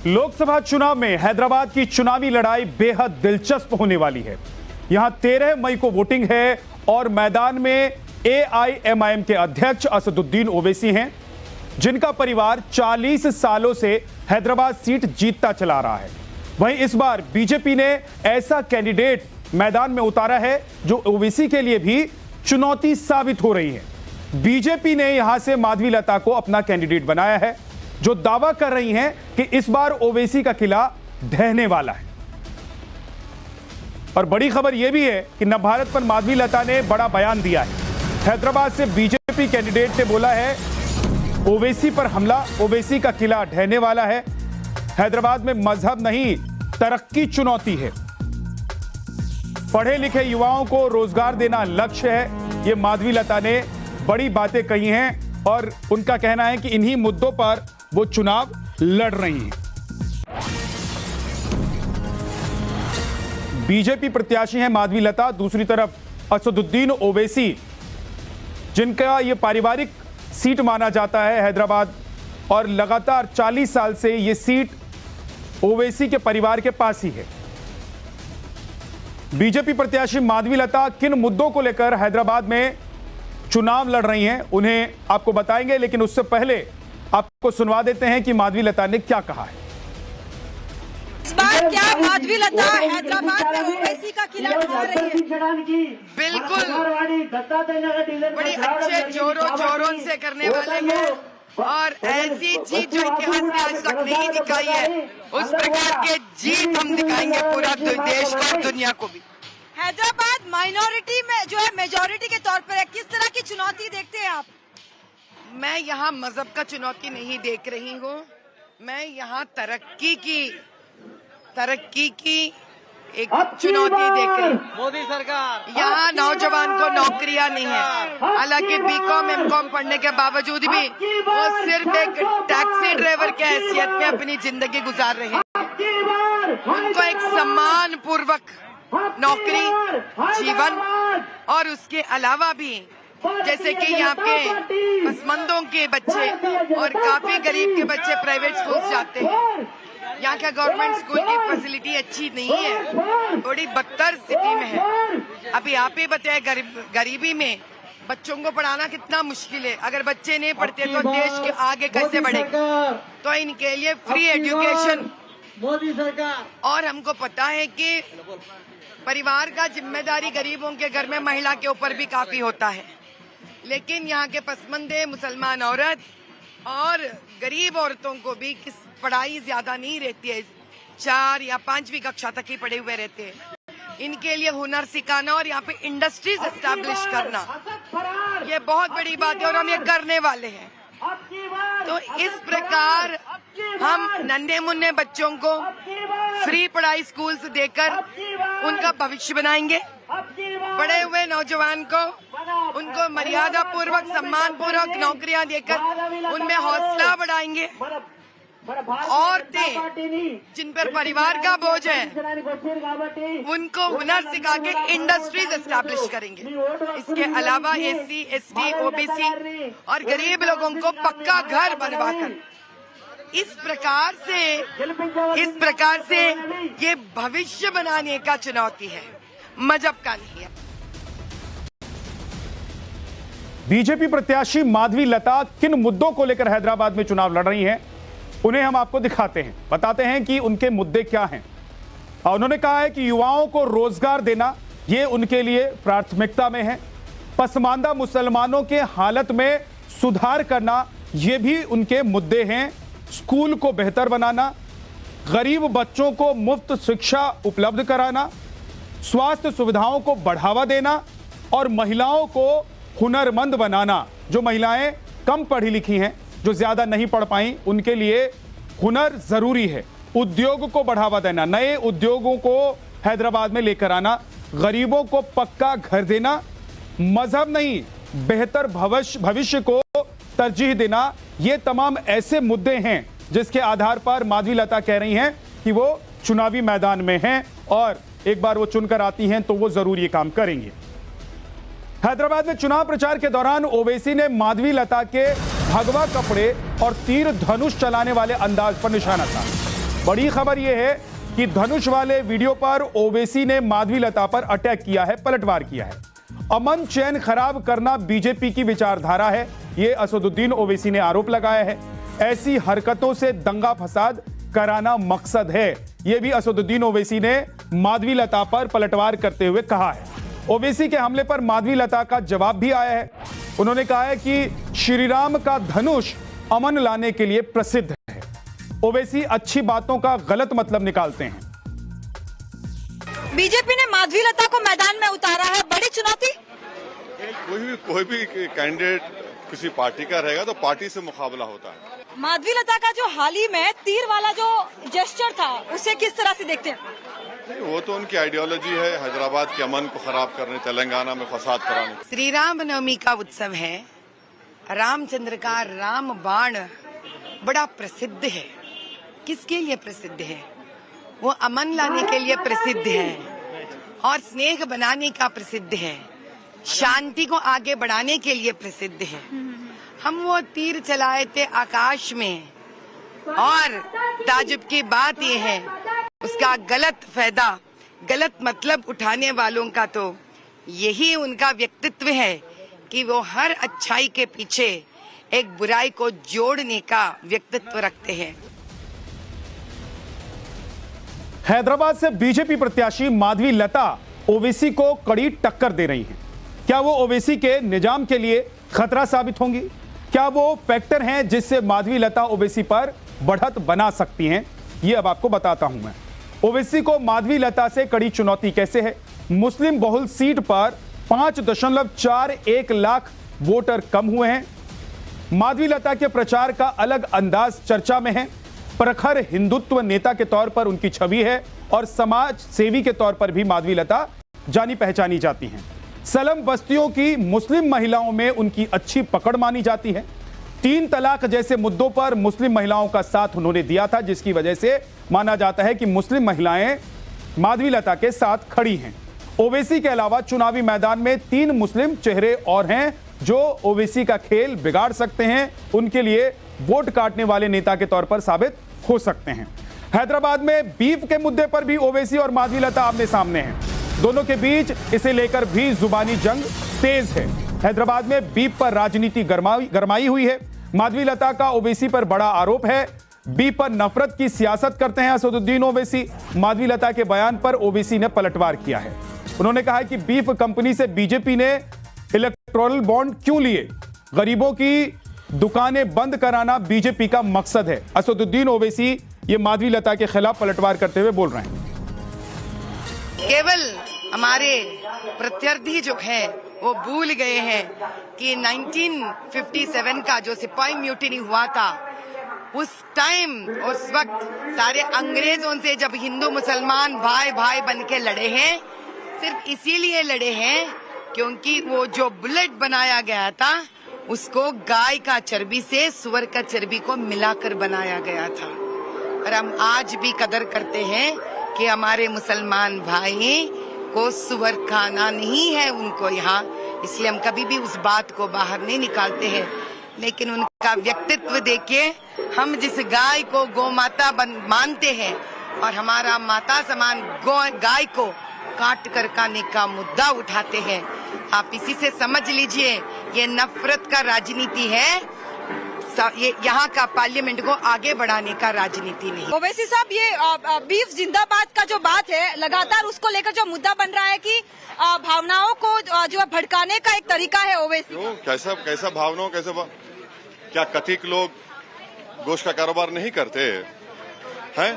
लोकसभा चुनाव में हैदराबाद की चुनावी लड़ाई बेहद दिलचस्प होने वाली है। यहां 13 मई को वोटिंग है और मैदान में एआईएमआईएम के अध्यक्ष असदुद्दीन ओवैसी हैं, जिनका परिवार 40 सालों से हैदराबाद सीट जीतता चला रहा है। वहीं इस बार बीजेपी ने ऐसा कैंडिडेट मैदान में उतारा है जो ओवैसी के लिए भी चुनौती साबित हो रही है। बीजेपी ने यहां से माधवी लता को अपना कैंडिडेट बनाया है, जो दावा कर रही हैं कि इस बार ओवैसी का किला ढहने वाला है। और बड़ी खबर यह भी है कि नवभारत पर माधवी लता ने बड़ा बयान दिया है। हैदराबाद से बीजेपी कैंडिडेट ने बोला है ओवैसी पर हमला, ओवैसी का किला ढहने वाला है। हैदराबाद में मजहब नहीं, तरक्की चुनौती है। पढ़े लिखे युवाओं को रोजगार देना लक्ष्य है। यह माधवी लता ने बड़ी बातें कही हैं और उनका कहना है कि इन्हीं मुद्दों पर वो चुनाव लड़ रही हैं। बीजेपी प्रत्याशी हैं माधवी लता, दूसरी तरफ असदुद्दीन ओवैसी, जिनका यह पारिवारिक सीट माना जाता है हैदराबाद, और लगातार 40 साल से यह सीट ओवैसी के परिवार के पास ही है। बीजेपी प्रत्याशी माधवी लता किन मुद्दों को लेकर हैदराबाद में चुनाव लड़ रही हैं, उन्हें आपको बताएंगे, लेकिन उससे पहले आपको सुनवा देते हैं कि माधवी लता ने क्या कहा है। इस बार क्या माधवी लता हैदराबाद में ओवैसी का किला ढा रही है? बिल्कुल, बड़ी अच्छे जोरों से करने वाले हैं और ऐसी जीत जो इतिहास में आज तक नहीं दिखाई है, उस प्रकार के जीत हम दिखाएंगे पूरा देश को और दुनिया को भी। हैदराबाद माइनॉरिटी में जो है मेजॉरिटी के तौर पर है, किस तरह की चुनौती देखते हैं आप? मैं यहाँ मजहब का चुनौती नहीं देख रही हूँ, मैं यहाँ तरक्की की एक चुनौती देख रही हूँ। मोदी सरकार यहाँ नौजवान को नौकरियाँ नहीं है, हालांकि बीकॉम एमकॉम पढ़ने के बावजूद भी वो सिर्फ एक टैक्सी ड्राइवर के हैसियत में अपनी जिंदगी गुजार रहे हैं। उनको एक सम्मान पूर्वक नौकरी, जीवन और उसके अलावा भी जैसे कि यहाँ के पसमंदों के बच्चे और काफी गरीब के बच्चे प्राइवेट स्कूल जाते हैं। यहाँ का गवर्नमेंट स्कूल की फैसिलिटी अच्छी नहीं है, थोड़ी बदतर स्थिति में है। अभी आप ही बताए गरीबी में बच्चों को पढ़ाना कितना मुश्किल है। अगर बच्चे नहीं पढ़ते तो देश के आगे कैसे बढ़ेगा? तो इनके लिए फ्री एजुकेशन मोदी सरकार। और हमको पता है कि परिवार का जिम्मेदारी गरीबों के घर में महिला के ऊपर भी काफी होता है, लेकिन यहाँ के पसमंदे मुसलमान औरत और गरीब औरतों को भी किस पढ़ाई ज्यादा नहीं रहती है, 4 या 5वीं कक्षा तक ही पढ़े हुए रहते हैं। इनके लिए हुनर सिखाना और यहाँ पे इंडस्ट्रीज एस्टैब्लिश करना, ये बहुत बड़ी बात है और हम ये करने वाले हैं। तो इस प्रकार हम नन्हे मुन्ने बच्चों को फ्री पढ़ाई स्कूल से देकर उनका भविष्य बनाएंगे। पढ़े हुए नौजवान को उनको मर्यादा पूर्वक, सम्मान पूर्वक नौकरियां देकर उनमें हौसला बढ़ाएंगे। औरतें जिन पर परिवार का बोझ है, उनको हुनर सिखा के इंडस्ट्रीज एस्टैब्लिश करेंगे। इसके अलावा SC, ST, OBC और गरीब लोगों को पक्का घर बनवाकर इस प्रकार से ये भविष्य बनाने का चुनौती है, मजहब का नहीं है। बीजेपी प्रत्याशी माधवी लता किन मुद्दों को लेकर हैदराबाद में चुनाव लड़ रही हैं, उन्हें हम आपको दिखाते हैं, बताते हैं कि उनके मुद्दे क्या हैं। उन्होंने कहा है कि युवाओं को रोजगार देना ये उनके लिए प्राथमिकता में है। पसमानदा मुसलमानों के हालत में सुधार करना ये भी उनके मुद्दे हैं। स्कूल को बेहतर बनाना, गरीब बच्चों को मुफ्त शिक्षा उपलब्ध कराना, स्वास्थ्य सुविधाओं को बढ़ावा देना और महिलाओं को हुनरमंद बनाना। जो महिलाएं कम पढ़ी लिखी हैं, जो ज्यादा नहीं पढ़ पाई, उनके लिए हुनर जरूरी है। उद्योग को बढ़ावा देना, नए उद्योगों को हैदराबाद में लेकर आना, गरीबों को पक्का घर देना, मजहब नहीं बेहतर भविष्य को तरजीह देना, ये तमाम ऐसे मुद्दे हैं जिसके आधार पर माधवी लता कह रही हैं कि वो चुनावी मैदान में हैं और एक बार वो चुनकर आती हैं तो वो जरूर ये काम करेंगे। हैदराबाद में चुनाव प्रचार के दौरान ओवैसी ने माधवी लता के भगवा कपड़े और तीर धनुष चलाने वाले अंदाज पर निशाना था। बड़ी खबर यह है कि धनुष वाले वीडियो पर ओवैसी ने माधवी लता पर अटैक किया है, पलटवार किया है। अमन चैन खराब करना बीजेपी की विचारधारा है, यह असदुद्दीन ओवैसी ने आरोप लगाया है। ऐसी हरकतों से दंगा फसाद कराना मकसद है, यह भी असदुद्दीन ओवैसी ने माधवी लता पर पलटवार करते हुए कहा है। ओवैसी के हमले पर माधवी लता का जवाब भी आया है। उन्होंने कहा है कि श्री राम का धनुष अमन लाने के लिए प्रसिद्ध है। ओवैसी अच्छी बातों का गलत मतलब निकालते हैं। बीजेपी ने माधवी लता को मैदान में उतारा है, बड़ी चुनौती। कोई भी कैंडिडेट किसी पार्टी का रहेगा तो पार्टी से मुकाबला होता है। माधवी लता का जो हाल ही में तीर वाला जो जेस्चर था, उसे किस तरह से देखते हैं? नहीं, वो तो उनकी आइडियोलॉजी है, हैदराबाद के अमन को खराब करने, तेलंगाना में फसाद कराने। श्री राम नवमी का उत्सव है। रामचंद्र का राम बाण बड़ा प्रसिद्ध है। किसके लिए प्रसिद्ध है? वो अमन लाने के लिए प्रसिद्ध है और स्नेह बनाने का प्रसिद्ध है, शांति को आगे बढ़ाने के लिए प्रसिद्ध है। हम वो तीर चलाए थे आकाश में, और ताजुब की बात ये है उसका गलत फायदा, गलत मतलब उठाने वालों का तो यही उनका व्यक्तित्व है कि वो हर अच्छाई के पीछे एक बुराई को जोड़ने का व्यक्तित्व रखते हैं। हैदराबाद से बीजेपी प्रत्याशी माधवी लता ओवैसी को कड़ी टक्कर दे रही हैं। क्या वो ओवैसी के निजाम के लिए खतरा साबित होंगी? क्या वो फैक्टर हैं जिससे माधवी लता ओवैसी पर बढ़त बना सकती हैं? ये अब आपको बताता हूं मैं। ओवैसी को माधवी लता से कड़ी चुनौती कैसे है? मुस्लिम बहुल सीट पर 5.41 लाख वोटर कम हुए हैं। माधवी लता के प्रचार का अलग अंदाज चर्चा में है। प्रखर हिंदुत्व नेता के तौर पर उनकी छवि है और समाज सेवी के तौर पर भी माधवी लता जानी पहचानी जाती हैं। सलम बस्तियों की मुस्लिम महिलाओं में उनकी अच्छी पकड़ मानी जाती है। 3 तलाक जैसे मुद्दों पर मुस्लिम महिलाओं का साथ उन्होंने दिया था, जिसकी वजह से माना जाता है कि मुस्लिम महिलाएं माधवी लता के साथ खड़ी हैं। ओवैसी के अलावा चुनावी मैदान में 3 मुस्लिम चेहरे और हैं जो ओवैसी का खेल बिगाड़ सकते हैं, उनके लिए वोट काटने वाले नेता के तौर पर साबित हो सकते हैं। हैदराबाद में बीफ के मुद्दे पर भी ओवैसी और माधवी लता आमने सामने हैं। दोनों के बीच इसे लेकर भी जुबानी जंग तेज है। हैदराबाद में बीफ पर राजनीति गरमाई हुई है। माधवी लता का ओवैसी पर बड़ा आरोप है। बीफ पर नफरत की सियासत करते हैं असदुद्दीन ओवैसी। माधवी लता के बयान पर ओवैसी ने पलटवार किया है। उन्होंने कहा कि बीफ कंपनी से बीजेपी ने इलेक्टोरल बॉन्ड क्यों लिए? गरीबों की दुकानें बंद कराना बीजेपी का मकसद है। असदुद्दीन ओवैसी ये माधवी लता के खिलाफ पलटवार करते हुए बोल रहे हैं। केवल हमारे प्रत्यर्थी जो है वो भूल गए हैं कि 1957 का जो सिपाही म्यूटिनी हुआ था, उस टाइम उस वक्त सारे अंग्रेजों से जब हिंदू मुसलमान भाई भाई बन के लड़े हैं, सिर्फ इसीलिए लड़े हैं क्योंकि वो जो बुलेट बनाया गया था उसको गाय का चर्बी से सुअर का चर्बी को मिलाकर बनाया गया था। और हम आज भी कदर करते हैं कि हमारे मुसलमान भाई को सुअर खाना नहीं है उनको यहाँ, इसलिए हम कभी भी उस बात को बाहर नहीं निकालते हैं। लेकिन उनका व्यक्तित्व देखिए, हम जिस गाय को गौ माता मानते हैं और हमारा माता समान गाय को काट कर खाने का मुद्दा उठाते हैं। आप इसी से समझ लीजिए ये नफरत का राजनीति है, ये यहाँ का पार्लियामेंट को आगे बढ़ाने का राजनीति नहीं। ओवैसी साहब, ये बीफ जिंदाबाद का जो बात है, लगातार उसको लेकर जो मुद्दा बन रहा है कि भावनाओं को जो है भड़काने का एक तरीका है ओवैसी। कैसा भावनाओं क्या कथिक लोग गोश्त का कारोबार नहीं करते हैं?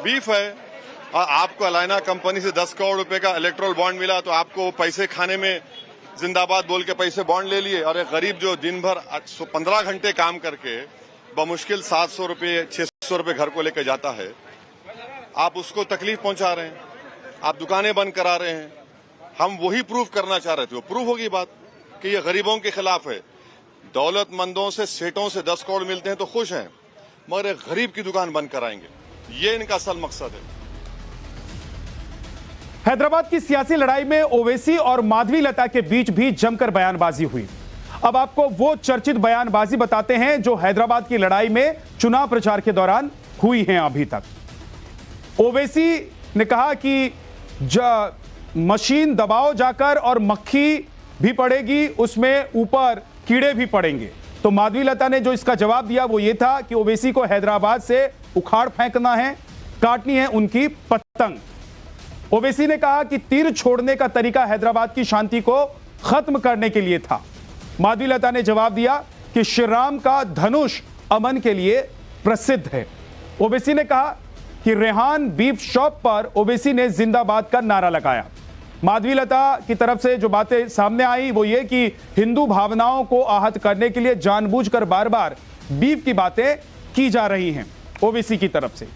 बीफ है, आपको अलायना कंपनी से 10 करोड़ रुपए का इलेक्ट्रोल बॉन्ड मिला तो आपको पैसे खाने में जिंदाबाद बोल के पैसे बॉन्ड ले लिए, और एक गरीब जो दिन भर 15 घंटे काम करके बमुश्किल 700 रुपये 600 रुपये घर को लेकर जाता है, आप उसको तकलीफ पहुंचा रहे हैं, आप दुकानें बंद करा रहे हैं। हम वही प्रूफ करना चाह रहे थे, वो प्रूफ होगी बात कि ये गरीबों के खिलाफ है। दौलतमंदों से सेठों से 10 करोड़ मिलते हैं तो खुश हैं, मगर एक गरीब की दुकान बंद कराएंगे, ये इनका असल मकसद है। हैदराबाद की सियासी लड़ाई में ओवैसी और माधवी लता के बीच भी जमकर बयानबाजी हुई। अब आपको वो चर्चित बयानबाजी बताते हैं जो हैदराबाद की लड़ाई में चुनाव प्रचार के दौरान हुई हैं अभी तक। ओवैसी ने कहा कि मशीन दबाओ जाकर और मक्खी भी पड़ेगी, उसमें ऊपर कीड़े भी पड़ेंगे। तो माधवीलता ने जो इसका जवाब दिया वो ये था कि ओवैसी को हैदराबाद से उखाड़ फेंकना है, काटनी है उनकी पतंग। ओवैसी ने कहा कि तीर छोड़ने का तरीका हैदराबाद की शांति को खत्म करने के लिए था। माधवीलता ने जवाब दिया कि श्री राम का धनुष अमन के लिए प्रसिद्ध है। ओवैसी ने कहा कि रेहान बीफ शॉप पर ओवैसी ने जिंदाबाद का नारा लगाया। माधवीलता की तरफ से जो बातें सामने आई वो ये कि हिंदू भावनाओं को आहत करने के लिए जानबूझकर बार बार बीफ की बातें की जा रही हैं ओवैसी की तरफ से।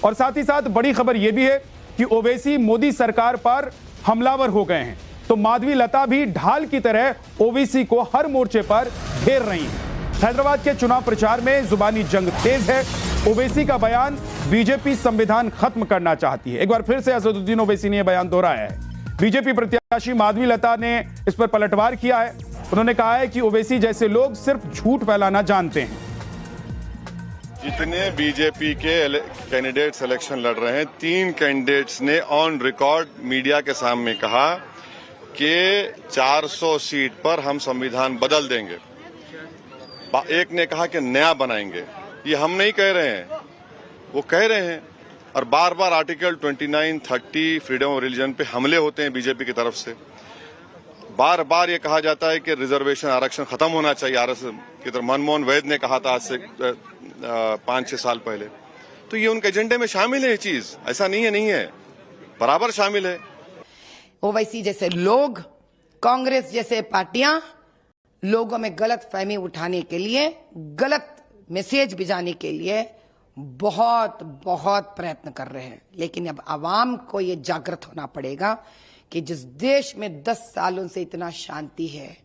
और साथ ही साथ बड़ी खबर यह भी है कि ओवैसी मोदी सरकार पर हमलावर हो गए हैं। तो माधवीलता भी ढाल की तरह ओवैसी को हर मोर्चे पर घेर रही हैं। हैदराबाद के चुनाव प्रचार में जुबानी जंग तेज है। ओवैसी का बयान, बीजेपी संविधान खत्म करना चाहती है। एक बार फिर से असदुद्दीन ओवैसी ने यह बयान दोहराया है। बीजेपी प्रत्याशी माधवीलता ने इस पर पलटवार किया है। उन्होंने कहा है कि ओवैसी जैसे लोग सिर्फ झूठ फैलाना जानते हैं। जितने बीजेपी के कैंडिडेट्स इलेक्शन लड़ रहे हैं, 3 कैंडिडेट्स ने ऑन रिकॉर्ड मीडिया के सामने कहा कि 400 सीट पर हम संविधान बदल देंगे। एक ने कहा कि नया बनाएंगे। ये हम नहीं कह रहे हैं, वो कह रहे हैं। और बार बार आर्टिकल 29, 30 फ्रीडम ऑफ रिलीजन पे हमले होते हैं बीजेपी की तरफ से। बार बार ये कहा जाता है कि रिजर्वेशन आरक्षण खत्म होना चाहिए। आरएसएस की तरफ मनमोहन वैद ने कहा था आज से 5-6 साल पहले। तो ये उनके एजेंडे में शामिल है। ये चीज ऐसा नहीं है, बराबर शामिल है। ओवैसी जैसे लोग, कांग्रेस जैसे पार्टियां लोगों में गलत फहमी उठाने के लिए, गलत मैसेज भिजाने के लिए बहुत प्रयत्न कर रहे हैं। लेकिन अब आवाम को ये जागृत होना पड़ेगा कि जिस देश में 10 सालों से इतना शांति है,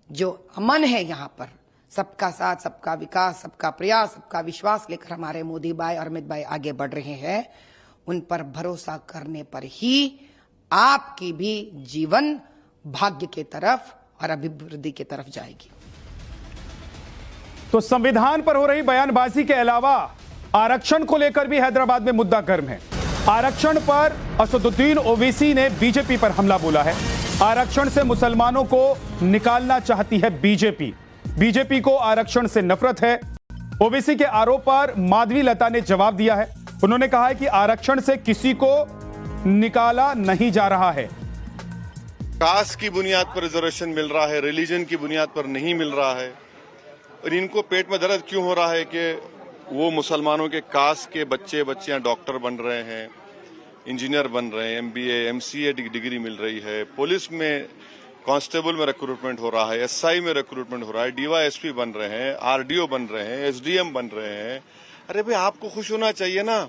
जो अमन है, यहाँ पर सबका साथ, सबका विकास, सबका प्रयास, सबका विश्वास लेकर हमारे मोदी भाई और अमित भाई आगे बढ़ रहे हैं, उन पर भरोसा करने पर ही आपकी भी जीवन भाग्य की तरफ और अभिवृद्धि की तरफ जाएगी। तो संविधान पर हो रही बयानबाजी के अलावा आरक्षण को लेकर भी हैदराबाद में मुद्दा गर्म है। आरक्षण पर असदुद्दीन ओवैसी ने बीजेपी पर हमला बोला है। आरक्षण से मुसलमानों को निकालना चाहती है बीजेपी। बीजेपी को आरक्षण से नफरत है। ओवैसी के आरोप पर माधवीलता ने जवाब दिया है। उन्होंने कहा है कि आरक्षण से किसी को निकाला नहीं जा रहा है। कास्ट की बुनियाद पर रिजर्वेशन मिल रहा है, रिलीजन की बुनियाद पर नहीं मिल रहा है। और इनको पेट में दर्द क्यों हो रहा है कि वो मुसलमानों के कास्ट के बच्चियां डॉक्टर बन रहे हैं, इंजीनियर बन रहे हैं, MBA, MCA डिग्री मिल रही है, पुलिस में कांस्टेबल में रिक्रूटमेंट हो रहा है, SI में रिक्रूटमेंट हो रहा है, DYSP बन रहे हैं, RDO बन रहे हैं, SDM बन रहे हैं। अरे भाई, आपको खुश होना चाहिए ना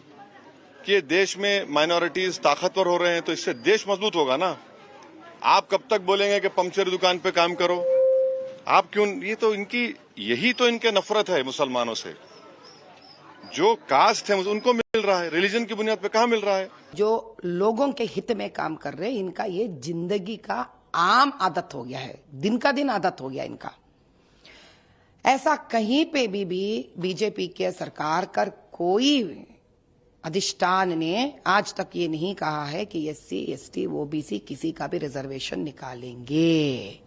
कि देश में माइनॉरिटीज ताकतवर हो रहे हैं, तो इससे देश मजबूत होगा ना। आप कब तक बोलेंगे कि पंक्चर दुकान पे काम करो? आप क्यों? यही तो इनके नफरत है मुसलमानों से। जो कास्ट है उनको मिल रहा है, रिलीजन की बुनियाद पे कहाँ मिल रहा है? जो लोगों के हित में काम कर रहे हैं, इनका ये जिंदगी का आम आदत हो गया है, दिन का दिन आदत हो गया इनका। ऐसा कहीं पे भी बीजेपी के सरकार कर कोई अधिष्ठान ने आज तक ये नहीं कहा है कि SC, ST, OBC किसी का भी रिजर्वेशन निकालेंगे।